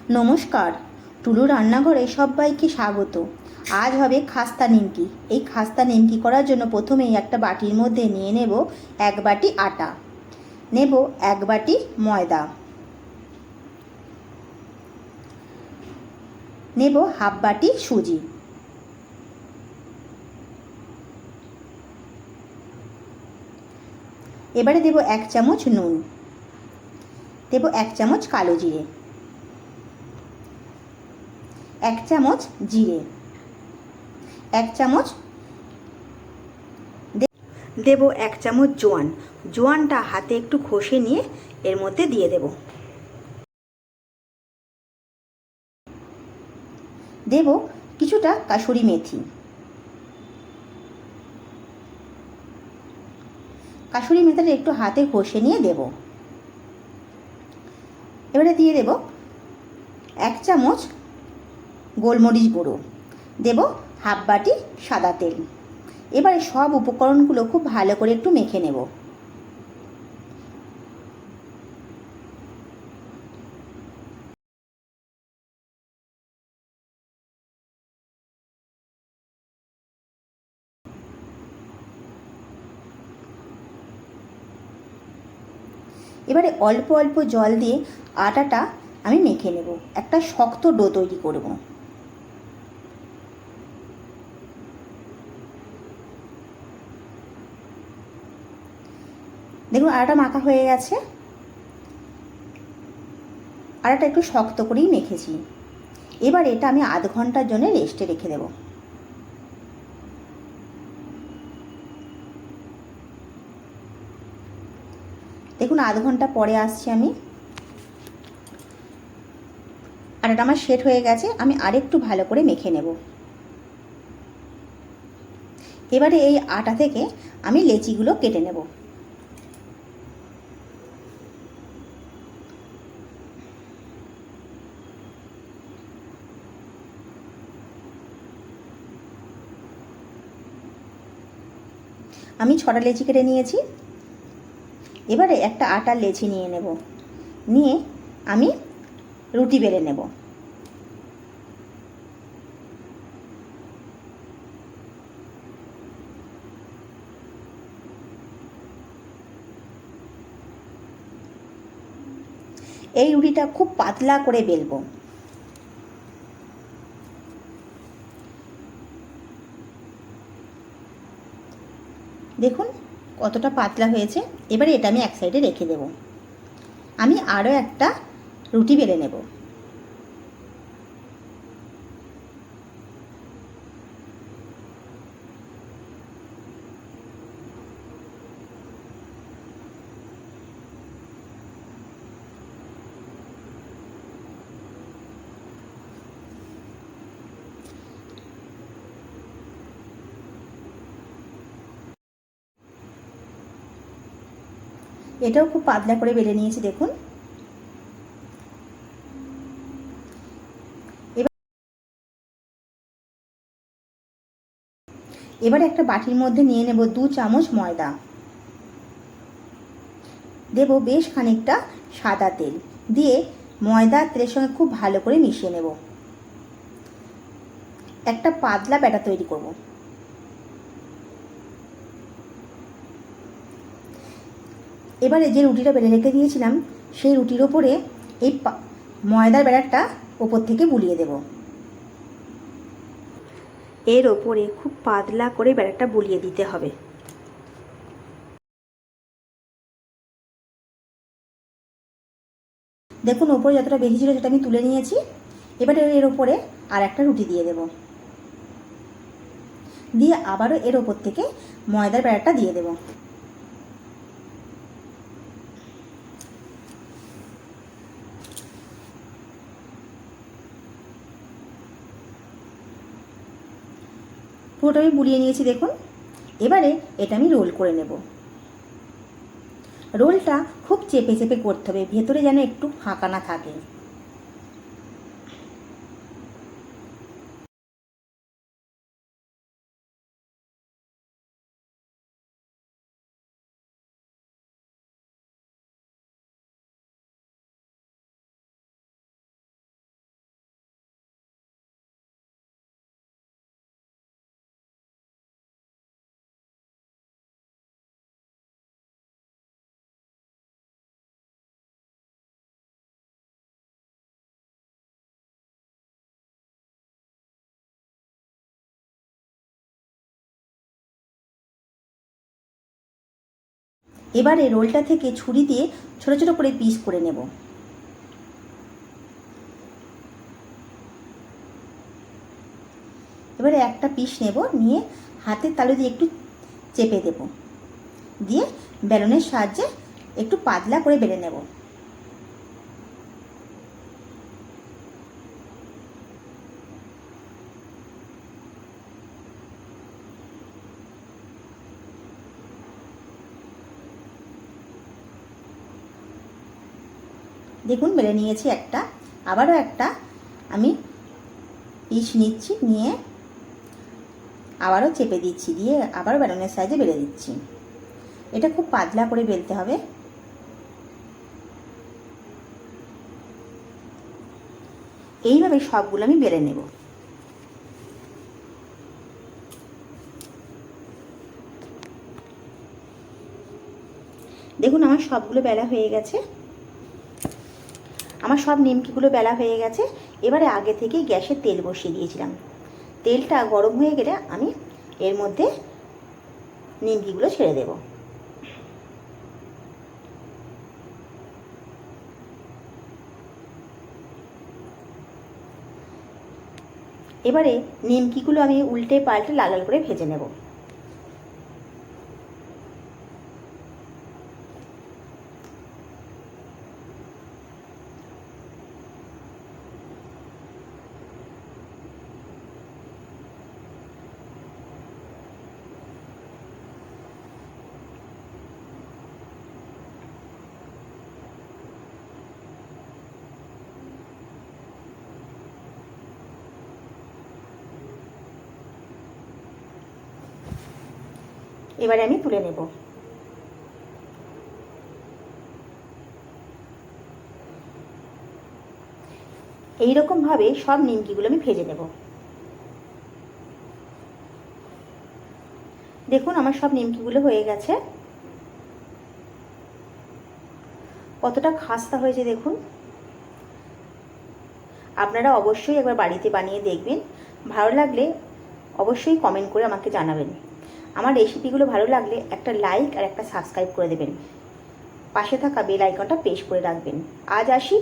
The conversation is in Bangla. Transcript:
নমস্কার, টুলু রান্নাঘরে সবাইকে স্বাগত। আজ হবে খাস্তা নিমকি। এই খাস্তা নিমকি করার জন্য প্রথমেই একটা বাটির মধ্যে নিয়ে নেব 1 বাটি আটা, নেব 1 বাটি ময়দা, নেব হাফ বাটি সুজি, এবারে দেব 1 চামচ নুন, দেব 1 চামচ কালো জিরে, 1 চামচ জিরে, 1 চামচ দেব 1 চামচ জোয়ান। জোয়ানটা হাতে একটু ঘষে নিয়ে এর মধ্যে দিয়ে দেব। দেব কিছুটা কাসুরি মেথি। কাসুরি মেথিটা একটু হাতে ঘষে নিয়ে দেব। এবারে দিয়ে দেব 1 চামচ গোলমরিচ গুঁড়ো, দেব হাফ বাটি সাদা তেল। এবারে সব উপকরণগুলো খুব ভালো করে একটু মেখে নেব। এবারে অল্প অল্প জল দিয়ে আটাটা আমি মেখে নেব, একটা শক্ত ডো তৈরি করব। দেখুন আটাটা মাখা হয়ে গেছে। আটাটা একটু শক্ত করেই মেখেছি। এবার এটা আমি আধ ঘন্টার জন্য রেস্টে রেখে দেব। দেখুন আধ ঘন্টা পরে আসছি আমি। আটাটা আমার সেট হয়ে গেছে, আমি আরেকটু ভালো করে মেখে নেব। এবারে এই আটা থেকে আমি লেচিগুলো কেটে নেব। আমি 6টা লেচি কেটে নিয়েছি। এবারে একটা আটার লেচি নিয়ে নেব, নিয়ে আমি রুটি বেলে নেব। এই রুটিটা খুব পাতলা করে বেলবো। দেখুন কতটা পাতলা হয়েছে। এবারে এটা আমি এক সাইডে রেখে দেব। আমি আরও একটা রুটি বেলে নেব। এটাও খুব পাতলা করে বেলে নিয়েছি দেখুন। এবারে একটা বাটির মধ্যে নিয়ে নেব 2 চামচ ময়দা, দেব বেশ খানিকটা সাদা তেল, দিয়ে ময়দা তেলের সঙ্গে খুব ভালো করে মিশিয়ে নেব। একটা পাতলা ব্যাটার তৈরি করব। এবারে যে রুটিটা বেলে রেখে দিয়েছিলাম সেই রুটির ওপরে এই ময়দার ব্যাটারটা ওপর থেকে বুলিয়ে দেব। এর ওপরে খুব পাতলা করে ব্যাটারটা বুলিয়ে দিতে হবে। দেখুন ওপরে যতটা বেশি ছিল সেটা আমি তুলে নিয়েছি। এবারে এর ওপরে আর একটা রুটি দিয়ে দেব, দিয়ে আবারও এর ওপর থেকে ময়দার ব্যাটারটা দিয়ে দেব। পুরোটা আমি বুলিয়ে নিয়েছি দেখুন। এবারে এটা আমি রোল করে নেব। রোলটা খুব চেপে চেপে করতে হবে, ভেতরে যেন একটু ফাঁকা না থাকে। এবারে রোলটা থেকে ছুরি দিয়ে ছোট ছোট করে পিস করে নেব। এবারে একটা পিস নেব, নিয়ে হাতের তালু দিয়ে একটু চেপে দেব, দিয়ে বেলনের সাহায্যে একটু পাতলা করে বেলে নেব। দেখুন বেলে নিয়েছি একটা, আবারও একটা আমি পিস নিচ্ছি, নিয়ে আবারও চেপে দিচ্ছি, দিয়ে আবারও বেলনের সাহায্যে বেলে দিচ্ছি। এটা খুব পাতলা করে বেলতে হবে। এইভাবে সবগুলো আমি বেলে নেব। দেখুন আমার সবগুলো বেলা হয়ে গেছে, আমার সব নিমকিগুলো বেলা হয়ে গেছে। এবারে আগে থেকেই গ্যাসে তেল বসিয়ে দিয়েছিলাম, তেলটা গরম হয়ে গেলে আমি এর মধ্যে নিমকিগুলো ছেড়ে দেব। এবারে নিমকিগুলো আমি উল্টে পাল্টে লাল লাল করে ভেজে নেব। এবারে আমি তুলে নেব। এইরকমভাবে সব নিমকিগুলো আমি ভেজে নেব। দেখুন আমার সব নিমকিগুলো হয়ে গেছে, কতটা খাস্তা হয়েছে দেখুন। আপনারা অবশ্যই একবার বাড়িতে বানিয়ে দেখবেন, ভালো লাগলে অবশ্যই কমেন্ট করে আমাকে জানাবেন। আমার রেসিপিগুলো ভালো লাগলে একটা লাইক আর একটা সাবস্ক্রাইব করে দেবেন, পাশে থাকা বেল আইকনটা প্রেস করে রাখবেন। আজ আসি।